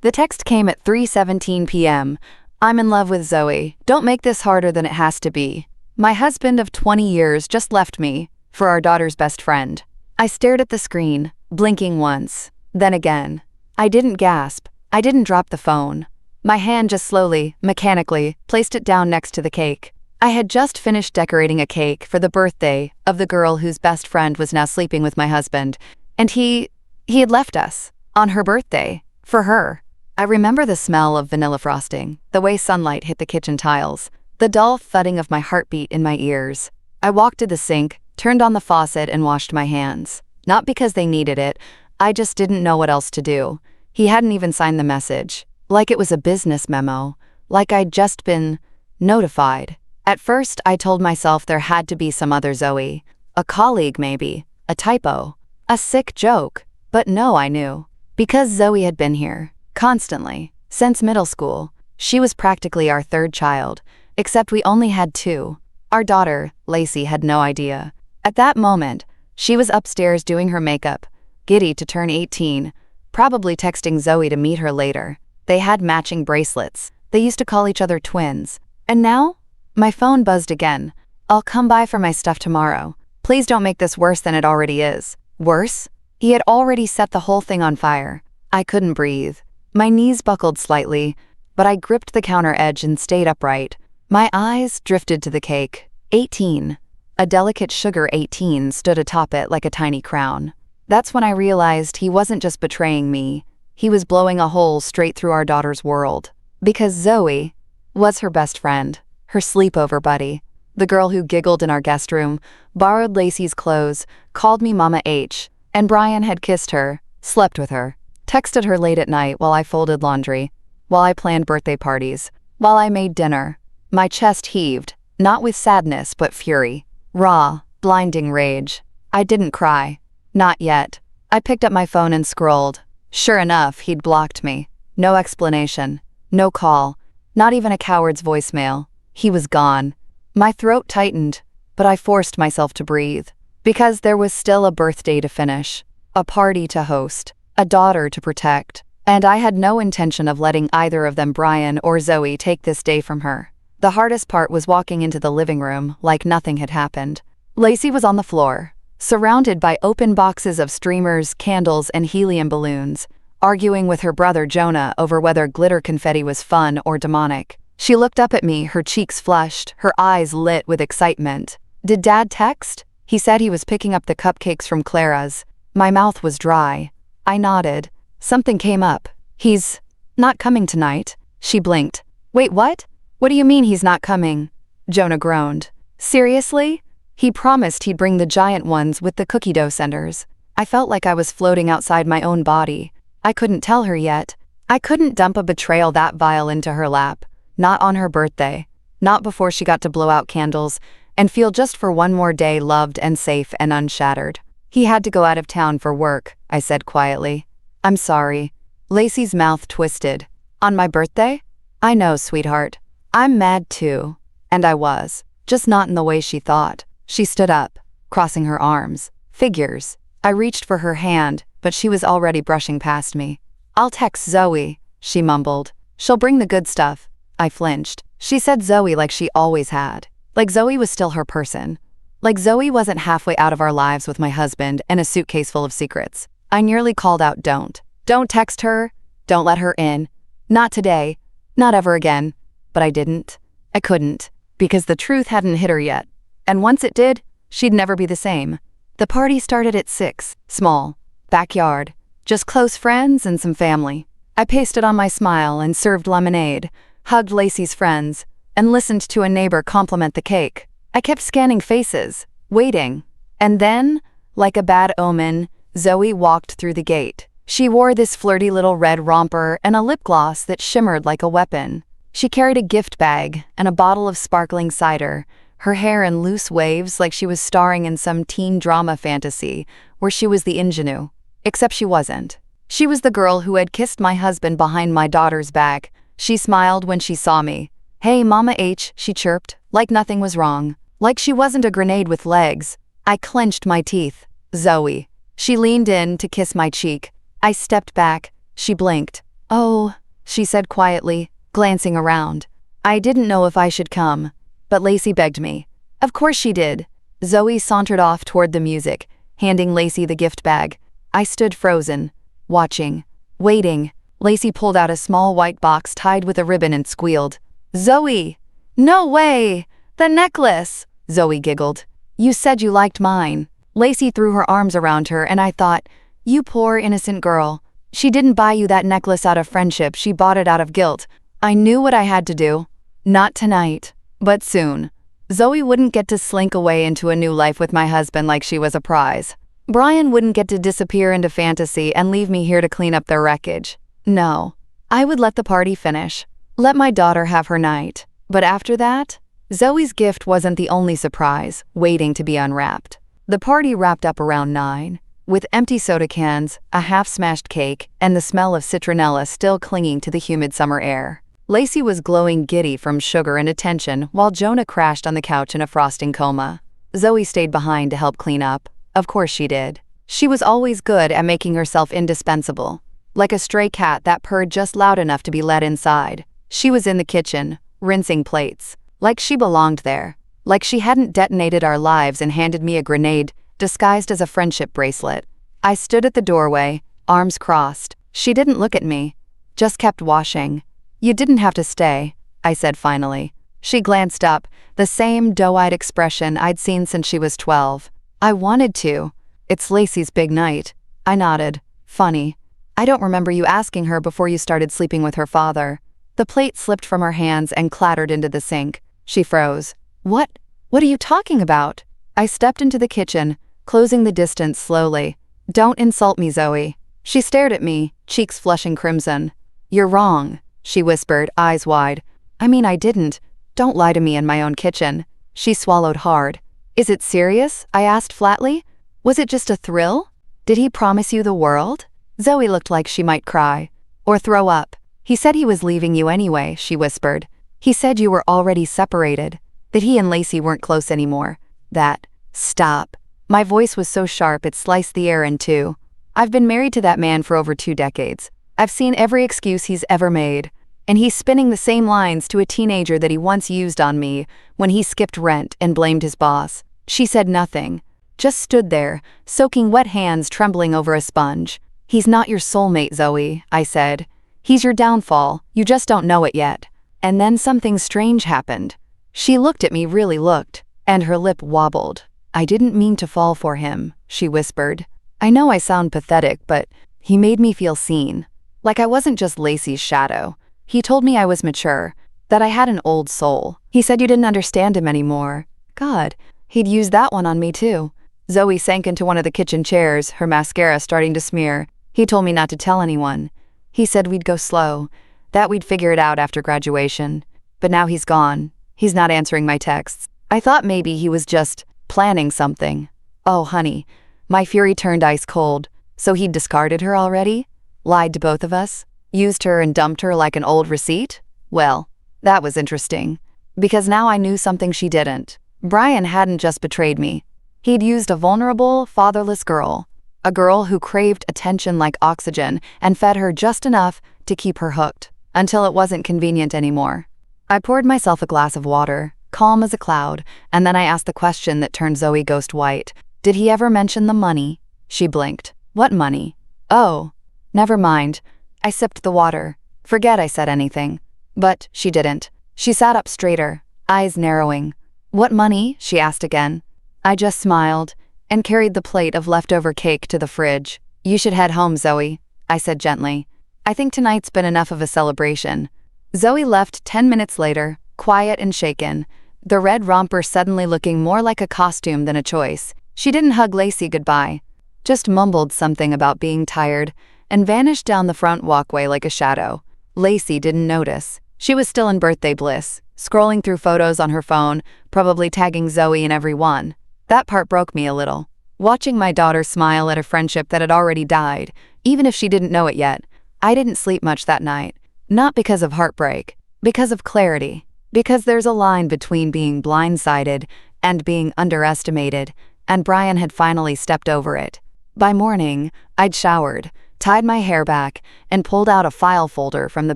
The text came at 3:17 p.m. I'm in love with Zoe. Don't make this harder than it has to be. My husband of 20 years just left me for our daughter's best friend. I stared at the screen, blinking once, then again. I didn't gasp. I didn't drop the phone. My hand just slowly, mechanically, placed it down next to the cake. I had just finished decorating a cake for the birthday of the girl whose best friend was now sleeping with my husband, and he had left us on her birthday for her. I remember the smell of vanilla frosting, the way sunlight hit the kitchen tiles, the dull thudding of my heartbeat in my ears. I walked to the sink, turned on the faucet, and washed my hands. Not because they needed it, I just didn't know what else to do. He hadn't even signed the message, like it was a business memo, like I'd just been notified. At first, I told myself there had to be some other Zoe, a colleague maybe, a typo, a sick joke. But no, I knew. Because Zoe had been here, constantly, since middle school. She was practically our third child, except we only had two. Our daughter, Lacey, had no idea. At that moment, she was upstairs doing her makeup, giddy to turn 18, probably texting Zoe to meet her later. They had matching bracelets. They used to call each other twins. And now? My phone buzzed again. I'll come by for my stuff tomorrow. Please don't make this worse than it already is. Worse? He had already set the whole thing on fire. I couldn't breathe. My knees buckled slightly, but I gripped the counter edge and stayed upright. My eyes drifted to the cake. 18. A delicate sugar 18 stood atop it like a tiny crown. That's when I realized he wasn't just betraying me. He was blowing a hole straight through our daughter's world. Because Zoe was her best friend, her sleepover buddy, the girl who giggled in our guest room, borrowed Lacey's clothes, called me Mama H, and Brian had kissed her, slept with her, texted her late at night while I folded laundry, while I planned birthday parties, while I made dinner. My chest heaved, not with sadness but fury. Raw, blinding rage. I didn't cry. Not yet. I picked up my phone and scrolled. Sure enough, he'd blocked me. No explanation. No call. Not even a coward's voicemail. He was gone. My throat tightened, but I forced myself to breathe. Because there was still a birthday to finish, a party to host, a daughter to protect, and I had no intention of letting either of them, Brian or Zoe, take this day from her. The hardest part was walking into the living room like nothing had happened. Lacey was on the floor, surrounded by open boxes of streamers, candles, and helium balloons, arguing with her brother Jonah over whether glitter confetti was fun or demonic. She looked up at me, her cheeks flushed, her eyes lit with excitement. Did Dad text? He said he was picking up the cupcakes from Clara's. My mouth was dry. I nodded. Something came up. He's not coming tonight. She blinked. Wait, what? What do you mean he's not coming? Jonah groaned. Seriously? He promised he'd bring the giant ones with the cookie dough senders. I felt like I was floating outside my own body. I couldn't tell her yet. I couldn't dump a betrayal that vile into her lap. Not on her birthday. Not before she got to blow out candles and feel just for one more day loved and safe and unshattered. He had to go out of town for work, I said quietly. I'm sorry. Lacey's mouth twisted. On my birthday? I know, sweetheart. I'm mad too. And I was. Just not in the way she thought. She stood up, crossing her arms. Figures. I reached for her hand, but she was already brushing past me. I'll text Zoe, she mumbled. She'll bring the good stuff. I flinched. She said Zoe like she always had. Like Zoe was still her person. Like Zoe wasn't halfway out of our lives with my husband and a suitcase full of secrets. I nearly called out, Don't text her. Don't let her in. Not today. Not ever again. But I didn't. I couldn't. Because the truth hadn't hit her yet. And once it did, she'd never be the same. The party started at 6. Small. Backyard. Just close friends and some family. I pasted on my smile and served lemonade, hugged Lacey's friends, and listened to a neighbor compliment the cake. I kept scanning faces, waiting. And then, like a bad omen, Zoe walked through the gate. She wore this flirty little red romper and a lip gloss that shimmered like a weapon. She carried a gift bag and a bottle of sparkling cider, her hair in loose waves like she was starring in some teen drama fantasy where she was the ingenue. Except she wasn't. She was the girl who had kissed my husband behind my daughter's back. She smiled when she saw me. Hey, Mama H, she chirped, like nothing was wrong. Like she wasn't a grenade with legs. I clenched my teeth. Zoe. She leaned in to kiss my cheek. I stepped back. She blinked. "Oh," she said quietly, glancing around. "I didn't know if I should come, but Lacey begged me." Of course she did. Zoe sauntered off toward the music, handing Lacey the gift bag. I stood frozen, watching, waiting. Lacey pulled out a small white box tied with a ribbon and squealed. "Zoe! No way! The necklace!" Zoe giggled. "You said you liked mine." Lacey threw her arms around her and I thought, "You poor innocent girl. She didn't buy you that necklace out of friendship, she bought it out of guilt." I knew what I had to do. Not tonight, but soon. Zoe wouldn't get to slink away into a new life with my husband like she was a prize. Brian wouldn't get to disappear into fantasy and leave me here to clean up their wreckage. No. I would let the party finish. Let my daughter have her night. But after that, Zoe's gift wasn't the only surprise waiting to be unwrapped. The party wrapped up around 9, with empty soda cans, a half-smashed cake, and the smell of citronella still clinging to the humid summer air. Lacey was glowing giddy from sugar and attention while Jonah crashed on the couch in a frosting coma. Zoe stayed behind to help clean up. Of course she did. She was always good at making herself indispensable. Like a stray cat that purred just loud enough to be let inside. She was in the kitchen, rinsing plates. Like she belonged there. Like she hadn't detonated our lives and handed me a grenade, disguised as a friendship bracelet. I stood at the doorway, arms crossed. She didn't look at me. Just kept washing. "You didn't have to stay," I said finally. She glanced up, the same doe-eyed expression I'd seen since she was 12. "I wanted to. It's Lacey's big night." I nodded. "Funny. I don't remember you asking her before you started sleeping with her father." The plate slipped from her hands and clattered into the sink. She froze. What are you talking about?" I stepped into the kitchen, closing the distance slowly. "Don't insult me, Zoe." She stared at me, cheeks flushing crimson. "You're wrong," she whispered, eyes wide. "I mean, I didn't. Don't lie to me in my own kitchen." She swallowed hard. "Is it serious?" I asked flatly. "Was it just a thrill? Did he promise you the world?" Zoe looked like she might cry. Or throw up. "He said he was leaving you anyway," she whispered. "He said you were already separated. That he and Lacey weren't close anymore. That..." "Stop." My voice was so sharp it sliced the air in two. "I've been married to that man for over 2 decades. I've seen every excuse he's ever made. And he's spinning the same lines to a teenager that he once used on me when he skipped rent and blamed his boss." She said nothing. Just stood there, soaking wet hands trembling over a sponge. "He's not your soulmate, Zoe," I said. "He's your downfall, you just don't know it yet." And then something strange happened. She looked at me, really looked, and her lip wobbled. "I didn't mean to fall for him," she whispered. I know I sound pathetic, but he made me feel seen. Like I wasn't just Lacey's shadow. He told me I was mature, that I had an old soul. He said you didn't understand him anymore. God, he'd used that one on me too. Zoe sank into one of the kitchen chairs, her mascara starting to smear. He told me not to tell anyone. He said we'd go slow, that we'd figure it out after graduation. But now he's gone. He's not answering my texts. I thought maybe he was just planning something. Oh, honey, my fury turned ice cold. So he'd discarded her already? Lied to both of us? Used her and dumped her like an old receipt? Well, that was interesting. Because now I knew something she didn't. Brian hadn't just betrayed me. He'd used a vulnerable, fatherless girl. A girl who craved attention like oxygen and fed her just enough to keep her hooked, until it wasn't convenient anymore. I poured myself a glass of water, calm as a cloud, and then I asked the question that turned Zoe ghost white. "Did he ever mention the money?" She blinked. "What money?" "Oh, never mind." I sipped the water. Forget I said anything. But she didn't. She sat up straighter, eyes narrowing. "What money?" she asked again. I just smiled and carried the plate of leftover cake to the fridge. "You should head home, Zoe," I said gently. "I think tonight's been enough of a celebration." Zoe left 10 minutes later, quiet and shaken, the red romper suddenly looking more like a costume than a choice. She didn't hug Lacey goodbye, just mumbled something about being tired, and vanished down the front walkway like a shadow. Lacey didn't notice. She was still in birthday bliss, scrolling through photos on her phone, probably tagging Zoe in every one. That part broke me a little. Watching my daughter smile at a friendship that had already died, even if she didn't know it yet, I didn't sleep much that night. Not because of heartbreak, because of clarity. Because there's a line between being blindsided and being underestimated, and Brian had finally stepped over it. By morning, I'd showered, tied my hair back, and pulled out a file folder from the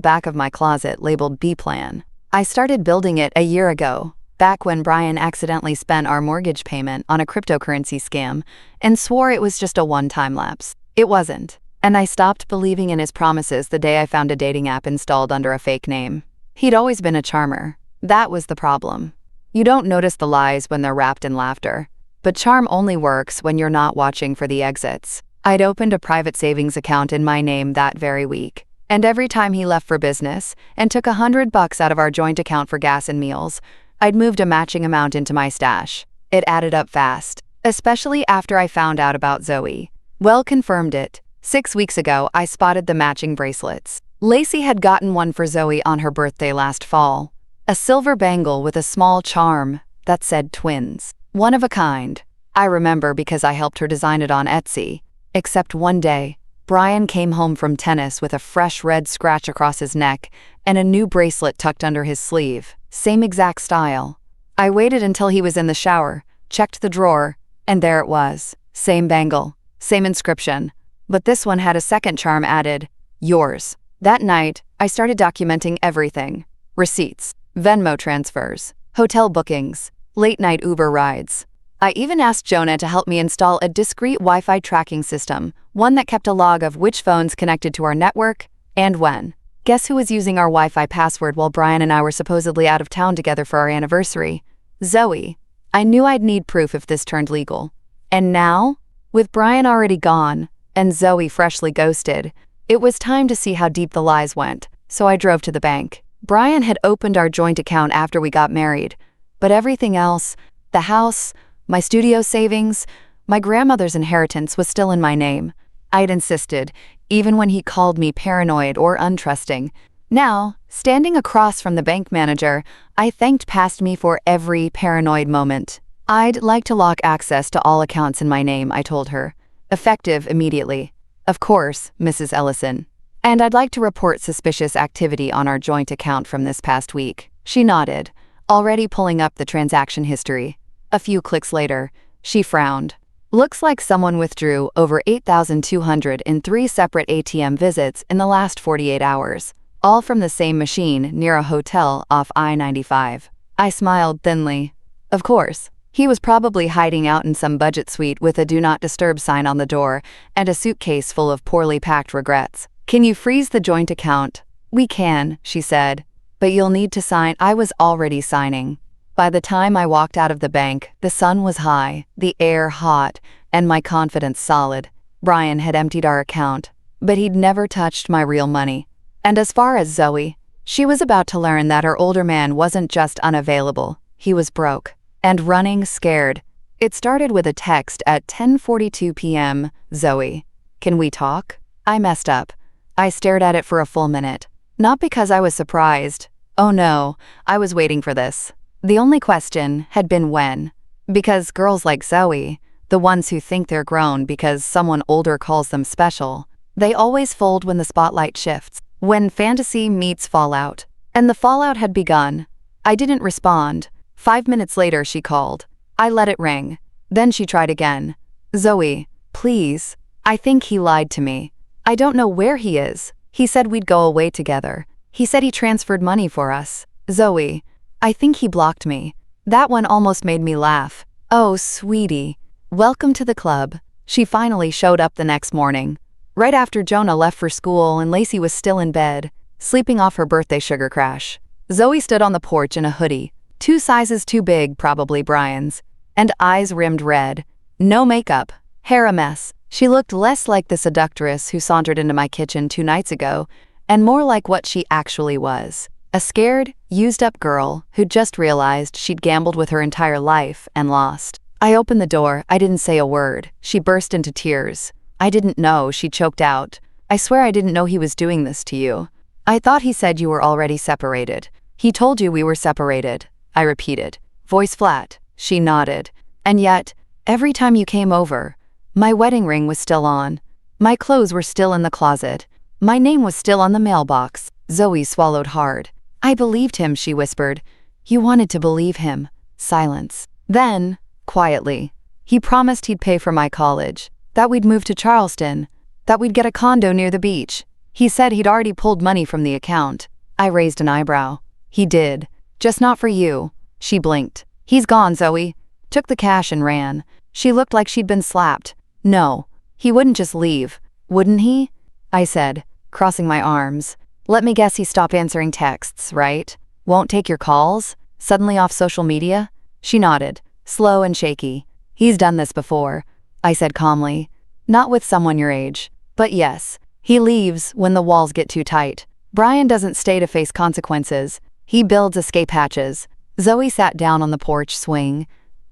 back of my closet labeled B-Plan. I started building it a year ago, back when Brian accidentally spent our mortgage payment on a cryptocurrency scam and swore it was just a one-time lapse. It wasn't. And I stopped believing in his promises the day I found a dating app installed under a fake name. He'd always been a charmer. That was the problem. You don't notice the lies when they're wrapped in laughter. But charm only works when you're not watching for the exits. I'd opened a private savings account in my name that very week. And every time he left for business and took $100 out of our joint account for gas and meals, I'd moved a matching amount into my stash. It added up fast, especially after I found out about Zoe. Well, confirmed it. 6 weeks ago, I spotted the matching bracelets. Lacey had gotten one for Zoe on her birthday last fall. A silver bangle with a small charm that said twins. One of a kind. I remember because I helped her design it on Etsy. Except one day, Brian came home from tennis with a fresh red scratch across his neck and a new bracelet tucked under his sleeve. Same exact style. I waited until he was in the shower, checked the drawer, and there it was. Same bangle, same inscription. But this one had a second charm added, yours. That night, I started documenting everything. Receipts, Venmo transfers, hotel bookings, late-night Uber rides. I even asked Jonah to help me install a discreet Wi-Fi tracking system, one that kept a log of which phones connected to our network and when. Guess who was using our Wi-Fi password while Brian and I were supposedly out of town together for our anniversary? Zoe. I knew I'd need proof if this turned legal. And now, with Brian already gone, and Zoe freshly ghosted, it was time to see how deep the lies went, so I drove to the bank. Brian had opened our joint account after we got married, but everything else, the house, my studio savings, my grandmother's inheritance was still in my name. I'd insisted, even when he called me paranoid or untrusting. Now, standing across from the bank manager, I thanked past me for every paranoid moment. I'd like to lock access to all accounts in my name, I told her. Effective immediately. Of course, Mrs. Ellison. And I'd like to report suspicious activity on our joint account from this past week. She nodded, already pulling up the transaction history. A few clicks later, she frowned. Looks like someone withdrew over $8,200 in 3 separate ATM visits in the last 48 hours, all from the same machine near a hotel off I-95. I smiled thinly. Of course. He was probably hiding out in some budget suite with a "Do Not Disturb" sign on the door and a suitcase full of poorly packed regrets. Can you freeze the joint account? We can, she said. But you'll need to sign. I was already signing. By the time I walked out of the bank, the sun was high, the air hot, and my confidence solid. Brian had emptied our account, but he'd never touched my real money. And as far as Zoe, she was about to learn that her older man wasn't just unavailable, he was broke. And running scared. It started with a text at 10:42 p.m. Zoe, can we talk? I messed up. I stared at it for a full minute. Not because I was surprised. Oh no, I was waiting for this. The only question had been when. Because girls like Zoe, the ones who think they're grown because someone older calls them special, they always fold when the spotlight shifts, when fantasy meets fallout. And the fallout had begun. I didn't respond. 5 minutes later, she called. I let it ring. Then she tried again. Zoe, please. I think he lied to me. I don't know where he is. He said we'd go away together. He said he transferred money for us. Zoe, I think he blocked me. That one almost made me laugh. Oh, sweetie. Welcome to the club. She finally showed up the next morning. Right after Jonah left for school and Lacey was still in bed, sleeping off her birthday sugar crash. Zoe stood on the porch in a hoodie. 2 sizes too big, probably Brian's, and eyes rimmed red. No makeup, hair a mess. She looked less like the seductress who sauntered into my kitchen 2 nights ago, and more like what she actually was. A scared, used-up girl who'd just realized she'd gambled with her entire life and lost. I opened the door. I didn't say a word. She burst into tears. I didn't know, she choked out. I swear I didn't know he was doing this to you. I thought he said you were already separated. He told you we were separated. I repeated, voice flat. She nodded. And yet, every time you came over, my wedding ring was still on. My clothes were still in the closet. My name was still on the mailbox. Zoe swallowed hard. I believed him, she whispered. You wanted to believe him. Silence. Then, quietly, he promised he'd pay for my college, that we'd move to Charleston. That we'd get a condo near the beach. He said he'd already pulled money from the account. I raised an eyebrow. He did. Just not for you. She blinked. He's gone, Zoe. Took the cash and ran. She looked like she'd been slapped. No. He wouldn't just leave. Wouldn't he? I said, crossing my arms. Let me guess he stopped answering texts, right? Won't take your calls? Suddenly off social media? She nodded, slow and shaky. He's done this before, I said calmly. Not with someone your age. But yes, he leaves when the walls get too tight. Brian doesn't stay to face consequences. He builds escape hatches. Zoe sat down on the porch swing,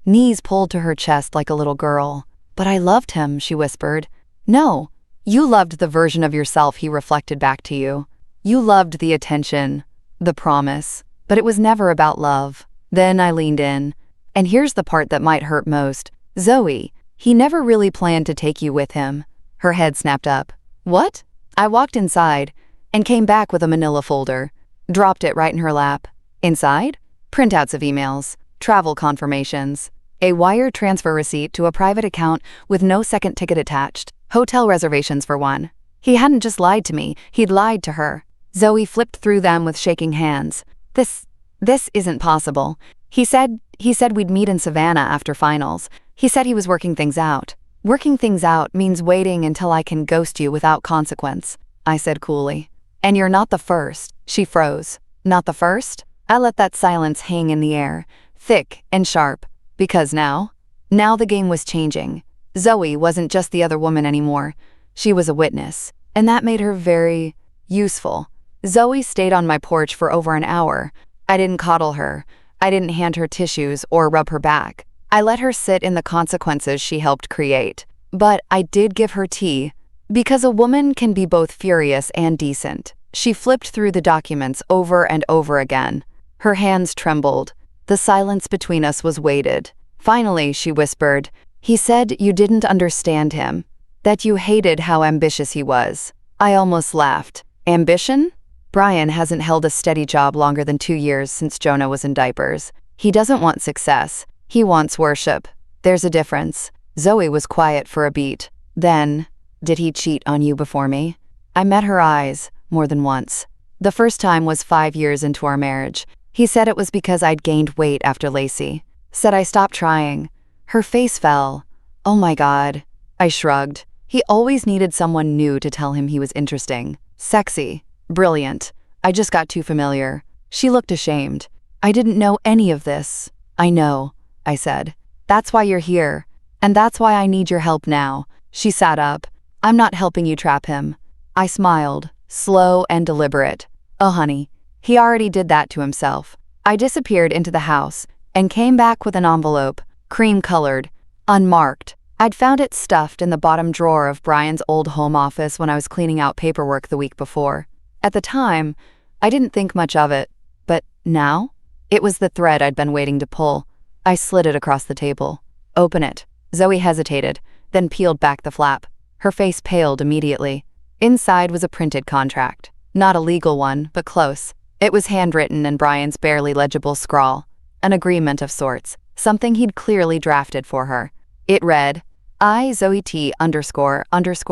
knees pulled to her chest like a little girl. But I loved him, she whispered. No, you loved the version of yourself he reflected back to you. You loved the attention, the promise, but it was never about love. Then I leaned in. And here's the part that might hurt most. Zoe, he never really planned to take you with him. Her head snapped up. What? I walked inside and came back with a manila folder. Dropped it right in her lap. Inside? Printouts of emails, travel confirmations, a wire transfer receipt to a private account with no second ticket attached, hotel reservations for one. He hadn't just lied to me, he'd lied to her. Zoe flipped through them with shaking hands. This isn't possible. He said we'd meet in Savannah after finals. He said he was working things out. Working things out means waiting until I can ghost you without consequence, I said coolly. And you're not the first. She froze. Not the first? I let that silence hang in the air, thick and sharp, because now the game was changing. Zoe wasn't just the other woman anymore. She was a witness, and that made her very useful. Zoe stayed on my porch for over an hour. I didn't coddle her. I didn't hand her tissues or rub her back. I let her sit in the consequences she helped create. But I did give her tea, because a woman can be both furious and decent. She flipped through the documents over and over again. Her hands trembled. The silence between us was weighted. Finally, she whispered, "He said you didn't understand him, that you hated how ambitious he was." I almost laughed. Ambition? Brian hasn't held a steady job longer than 2 years since Jonah was in diapers. He doesn't want success. He wants worship. There's a difference. Zoe was quiet for a beat. Then, did he cheat on you before me? I met her eyes, more than once. The first time was 5 years into our marriage. He said it was because I'd gained weight after Lacey. Said I stopped trying. Her face fell. Oh my God. I shrugged. He always needed someone new to tell him he was interesting. Sexy. Brilliant. I just got too familiar. She looked ashamed. I didn't know any of this. I know, I said. That's why you're here. And that's why I need your help now. She sat up. I'm not helping you trap him. I smiled, slow and deliberate. Oh, honey, he already did that to himself. I disappeared into the house and came back with an envelope, cream-colored, unmarked. I'd found it stuffed in the bottom drawer of Brian's old home office when I was cleaning out paperwork the week before. At the time, I didn't think much of it, but now? It was the thread I'd been waiting to pull. I slid it across the table. Open it. Zoe hesitated, then peeled back the flap. Her face paled immediately. Inside was a printed contract. Not a legal one, but close. It was handwritten in Brian's barely legible scrawl. An agreement of sorts. Something he'd clearly drafted for her. It read, I, Zoe T ______,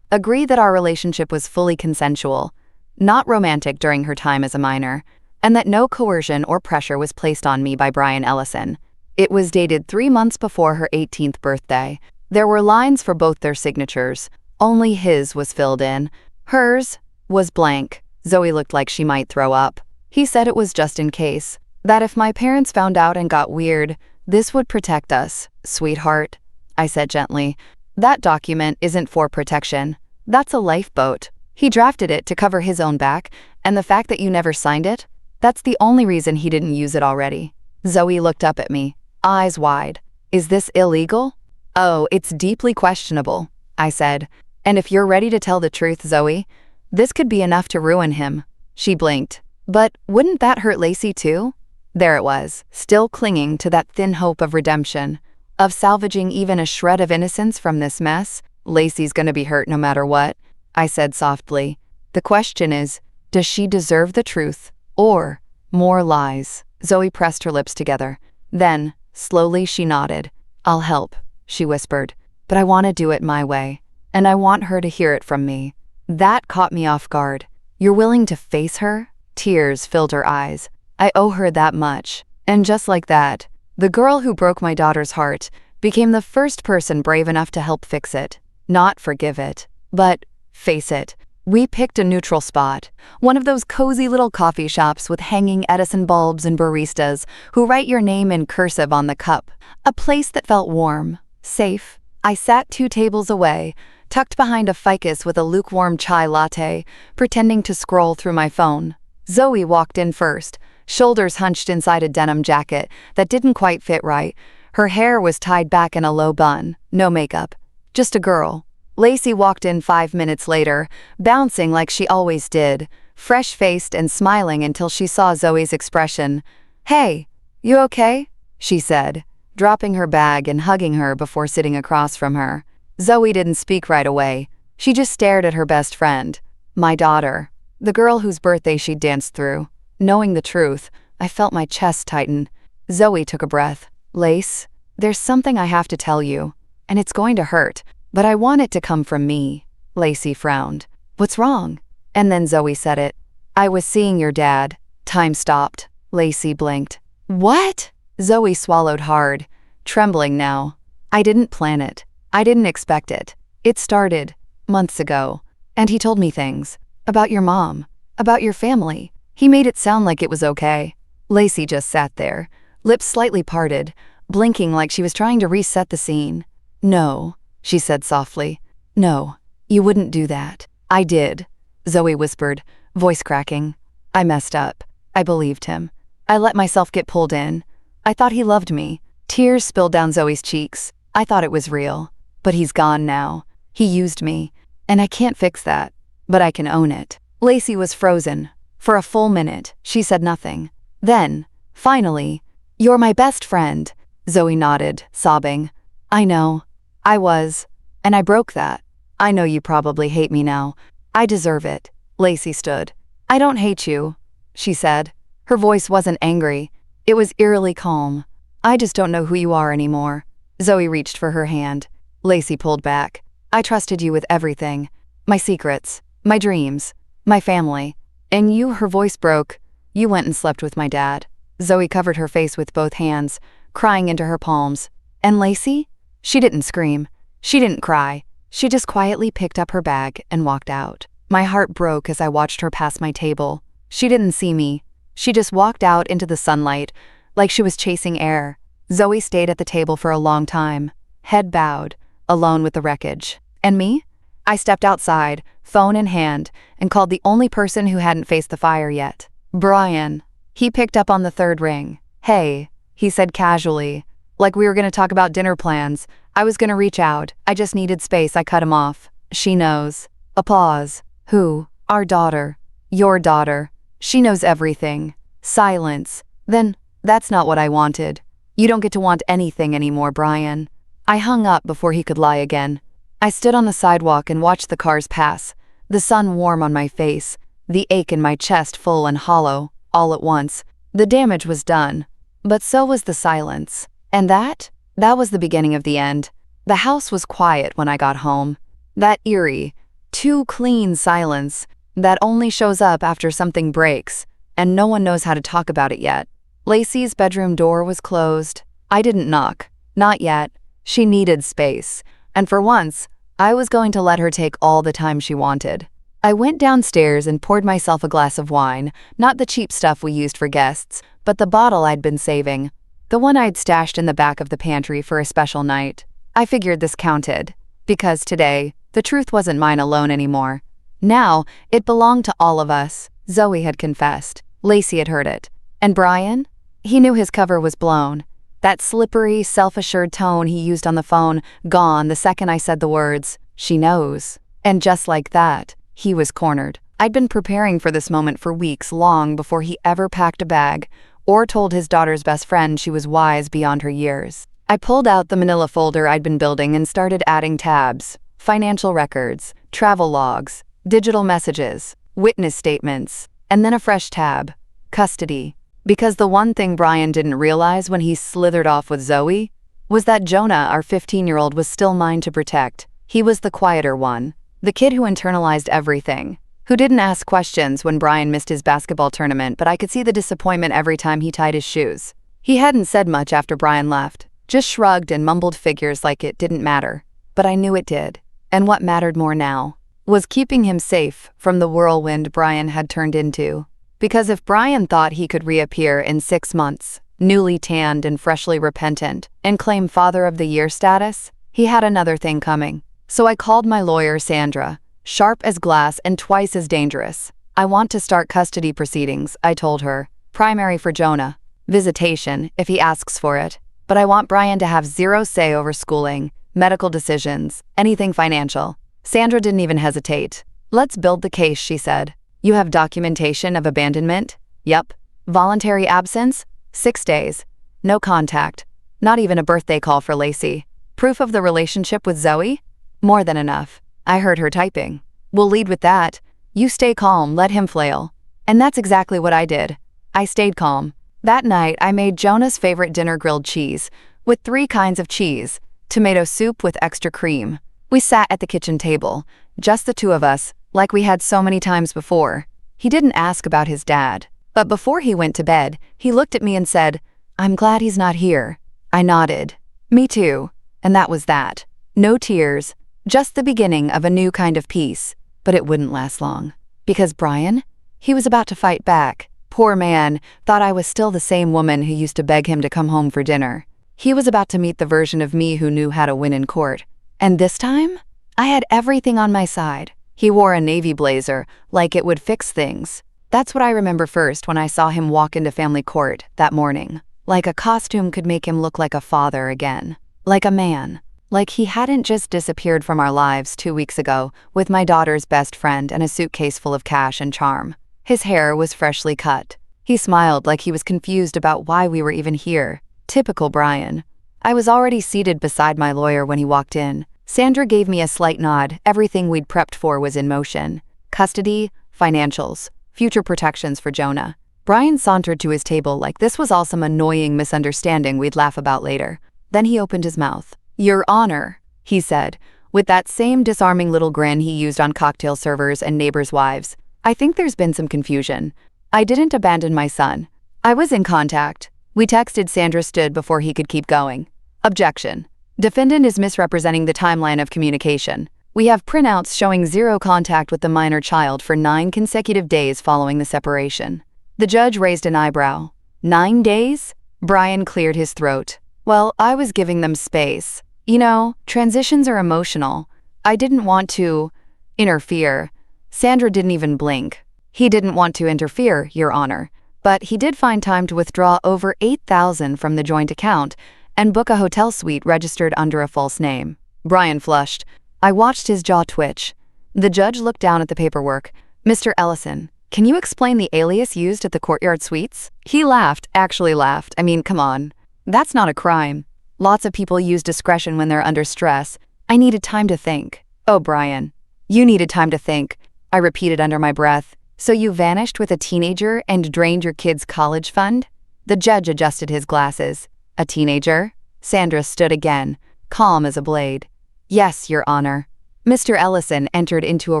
agree that our relationship was fully consensual, not romantic during her time as a minor, and that no coercion or pressure was placed on me by Brian Ellison. It was dated 3 months before her 18th birthday. There were lines for both their signatures. Only his was filled in. Hers was blank. Zoe looked like she might throw up. He said it was just in case. That if my parents found out and got weird, this would protect us, sweetheart, I said gently. That document isn't for protection. That's a lifeboat. He drafted it to cover his own back, and the fact that you never signed it, that's the only reason he didn't use it already. Zoe looked up at me, eyes wide. Is this illegal? Oh, it's deeply questionable, I said. And if you're ready to tell the truth, Zoe, this could be enough to ruin him. She blinked. But wouldn't that hurt Lacey too? There it was, still clinging to that thin hope of redemption, of salvaging even a shred of innocence from this mess. Lacey's gonna be hurt no matter what, I said softly. The question is, does she deserve the truth, or more lies? Zoe pressed her lips together. Then, slowly she nodded. I'll help, she whispered. but I want to do it my way. And I want her to hear it from me. That caught me off guard. You're willing to face her? Tears filled her eyes. I owe her that much. And just like that, the girl who broke my daughter's heart became the first person brave enough to help fix it. Not forgive it, but face it. We picked a neutral spot, one of those cozy little coffee shops with hanging Edison bulbs and baristas who write your name in cursive on the cup. A place that felt warm, safe. I sat 2 tables away, tucked behind a ficus with a lukewarm chai latte, pretending to scroll through my phone. Zoe walked in first, shoulders hunched inside a denim jacket that didn't quite fit right. Her hair was tied back in a low bun, no makeup. Just a girl. Lacey walked in 5 minutes later, bouncing like she always did, fresh-faced and smiling until she saw Zoe's expression. "Hey, you okay?" she said, dropping her bag and hugging her before sitting across from her. Zoe didn't speak right away. She just stared at her best friend, my daughter, the girl whose birthday she'd danced through. Knowing the truth, I felt my chest tighten. Zoe took a breath. "Lace, there's something I have to tell you, and it's going to hurt, but I want it to come from me." Lacey frowned. "What's wrong?" And then Zoe said it. "I was seeing your dad." Time stopped. Lacey blinked. "What?" Zoe swallowed hard, trembling now. "I didn't plan it. I didn't expect it. It started months ago. And he told me things. About your mom. About your family. He made it sound like it was okay." Lacey just sat there, lips slightly parted, blinking like she was trying to reset the scene. "No," she said softly. "No, you wouldn't do that." "I did," Zoe whispered, voice cracking. "I messed up. I believed him. I let myself get pulled in. I thought he loved me." Tears spilled down Zoe's cheeks. "I thought it was real. But he's gone now. He used me. And I can't fix that. But I can own it." Lacey was frozen. For a full minute, she said nothing. Then, finally, "You're my best friend," Zoe nodded, sobbing. "I know. I was. And I broke that. I know you probably hate me now. I deserve it." Lacey stood. "I don't hate you," she said. Her voice wasn't angry. It was eerily calm. "I just don't know who you are anymore." Zoe reached for her hand. Lacey pulled back. "I trusted you with everything. My secrets, my dreams, my family. And you," her voice broke, "you went and slept with my dad." Zoe covered her face with both hands, crying into her palms. "And Lacey?" She didn't scream. She didn't cry. She just quietly picked up her bag and walked out. My heart broke as I watched her pass my table. She didn't see me. She just walked out into the sunlight, like she was chasing air. Zoe stayed at the table for a long time, head bowed, alone with the wreckage. And me? I stepped outside, phone in hand, and called the only person who hadn't faced the fire yet. Brian. He picked up on the third ring. "Hey," he said casually, like we were going to talk about dinner plans. I was going to reach out. I just needed space. I cut him off. "She knows." A pause. "Who?" "Our daughter. Your daughter. She knows everything." Silence. Then, "That's not what I wanted. You don't get to want anything anymore, Brian." I hung up before he could lie again. I stood on the sidewalk and watched the cars pass, the sun warm on my face, the ache in my chest full and hollow, all at once. The damage was done, but so was the silence. And that was the beginning of the end. The house was quiet when I got home. That eerie, too clean silence that only shows up after something breaks, and no one knows how to talk about it yet. Lacey's bedroom door was closed. I didn't knock. Not yet. She needed space, and for once, I was going to let her take all the time she wanted. I went downstairs and poured myself a glass of wine, not the cheap stuff we used for guests, but the bottle I'd been saving, the one I'd stashed in the back of the pantry for a special night. I figured this counted, because today, the truth wasn't mine alone anymore. Now, it belonged to all of us. Zoe had confessed. Lacey had heard it. And Brian? He knew his cover was blown. That slippery, self-assured tone he used on the phone, gone the second I said the words, "She knows." And just like that, he was cornered. I'd been preparing for this moment for weeks long before he ever packed a bag or told his daughter's best friend she was wise beyond her years. I pulled out the manila folder I'd been building and started adding tabs, financial records, travel logs, digital messages, witness statements, and then a fresh tab, custody. Because the one thing Brian didn't realize when he slithered off with Zoe was that Jonah, our 15-year-old, was still mine to protect. He was the quieter one. The kid who internalized everything. Who didn't ask questions when Brian missed his basketball tournament, but I could see the disappointment every time he tied his shoes. He hadn't said much after Brian left, just shrugged and mumbled figures like it didn't matter. But I knew it did. And what mattered more now was keeping him safe from the whirlwind Brian had turned into. Because if Brian thought he could reappear in 6 months, newly tanned and freshly repentant, and claim Father of the Year status, he had another thing coming. So I called my lawyer, Sandra, sharp as glass and twice as dangerous. I want to start custody proceedings, I told her. Primary for Jonah. Visitation, if he asks for it. But I want Brian to have zero say over schooling, medical decisions, anything financial. Sandra didn't even hesitate. Let's build the case, she said. You have documentation of abandonment? Yup. Voluntary absence? 6 days. No contact. Not even a birthday call for Lacey. Proof of the relationship with Zoe? More than enough. I heard her typing. We'll lead with that. You stay calm, let him flail. And that's exactly what I did. I stayed calm. That night, I made Jonah's favorite dinner, grilled cheese, with 3 kinds of cheese, tomato soup with extra cream. We sat at the kitchen table, just the 2 of us, like we had so many times before. He didn't ask about his dad, but before he went to bed, he looked at me and said, "I'm glad he's not here." I nodded. Me too. And that was that. No tears, just the beginning of a new kind of peace. But it wouldn't last long. Because Brian? He was about to fight back. Poor man, thought I was still the same woman who used to beg him to come home for dinner. He was about to meet the version of me who knew how to win in court. And this time, I had everything on my side. He wore a navy blazer, like it would fix things. That's what I remember first when I saw him walk into family court that morning. Like a costume could make him look like a father again. Like a man. Like he hadn't just disappeared from our lives 2 weeks ago with my daughter's best friend and a suitcase full of cash and charm. His hair was freshly cut. He smiled like he was confused about why we were even here. Typical Brian. I was already seated beside my lawyer when he walked in. Sandra gave me a slight nod. Everything we'd prepped for was in motion. Custody, financials, future protections for Jonah. Brian sauntered to his table like this was all some annoying misunderstanding we'd laugh about later. Then he opened his mouth. "Your Honor," he said, with that same disarming little grin he used on cocktail servers and neighbors' wives. "I think there's been some confusion. I didn't abandon my son. I was in contact." We texted. Sandra stood before he could keep going. "Objection. Defendant is misrepresenting the timeline of communication. We have printouts showing 0 contact with the minor child for 9 consecutive days following the separation." The judge raised an eyebrow. 9 days? Brian cleared his throat. "Well, I was giving them space. You know, transitions are emotional. I didn't want to interfere." Sandra didn't even blink. "He didn't want to interfere, Your Honor. But he did find time to withdraw over $8,000 from the joint account and book a hotel suite registered under a false name." Brian flushed. I watched his jaw twitch. The judge looked down at the paperwork. "Mr. Ellison, can you explain the alias used at the Courtyard Suites?" He laughed, actually laughed. I mean, come on. That's not a crime. Lots of people use discretion when they're under stress. I needed time to think. "Oh, Brian, you needed time to think," I repeated under my breath. "So you vanished with a teenager and drained your kid's college fund?" The judge adjusted his glasses. "A teenager?" Sandra stood again, calm as a blade. "Yes, Your Honor. Mr. Ellison entered into a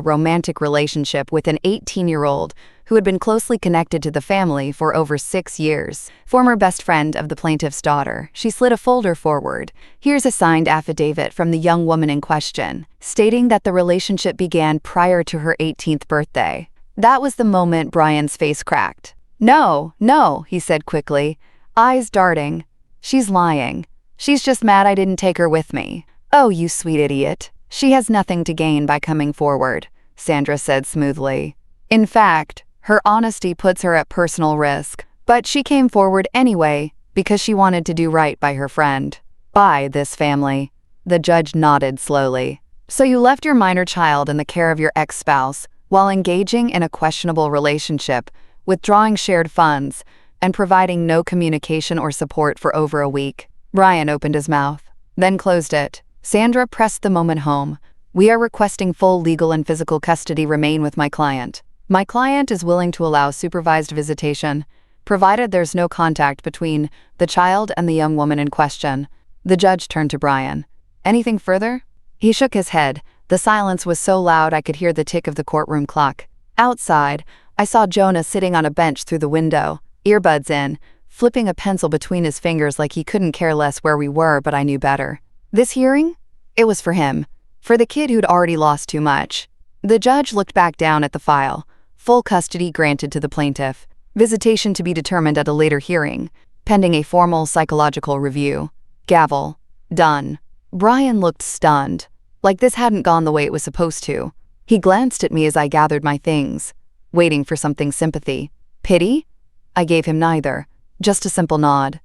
romantic relationship with an 18-year-old who had been closely connected to the family for over 6 years. Former best friend of the plaintiff's daughter." She slid a folder forward. "Here's a signed affidavit from the young woman in question, stating that the relationship began prior to her 18th birthday. That was the moment Brian's face cracked. No, he said quickly, eyes darting. "She's lying. She's just mad I didn't take her with me." "Oh, you sweet idiot. She has nothing to gain by coming forward," Sandra said smoothly. "In fact, her honesty puts her at personal risk. But she came forward anyway because she wanted to do right by her friend. By this family." The judge nodded slowly. "So you left your minor child in the care of your ex-spouse while engaging in a questionable relationship, withdrawing shared funds, and providing no communication or support for over a week." Brian opened his mouth, then closed it. Sandra pressed the moment home. "We are requesting full legal and physical custody remain with my client. My client is willing to allow supervised visitation, provided there's no contact between the child and the young woman in question." The judge turned to Brian. Anything further? He shook his head. The silence was so loud I could hear the tick of the courtroom clock. Outside, I saw Jonah sitting on a bench through the window, earbuds in, flipping a pencil between his fingers like he couldn't care less where we were, but I knew better. This hearing? It was for him. For the kid who'd already lost too much. The judge looked back down at the file. Full custody granted to the plaintiff. Visitation to be determined at a later hearing, pending a formal psychological review. Gavel. Done. Brian looked stunned, like this hadn't gone the way it was supposed to. He glanced at me as I gathered my things, waiting for something sympathy. Pity? I gave him neither, just a simple nod.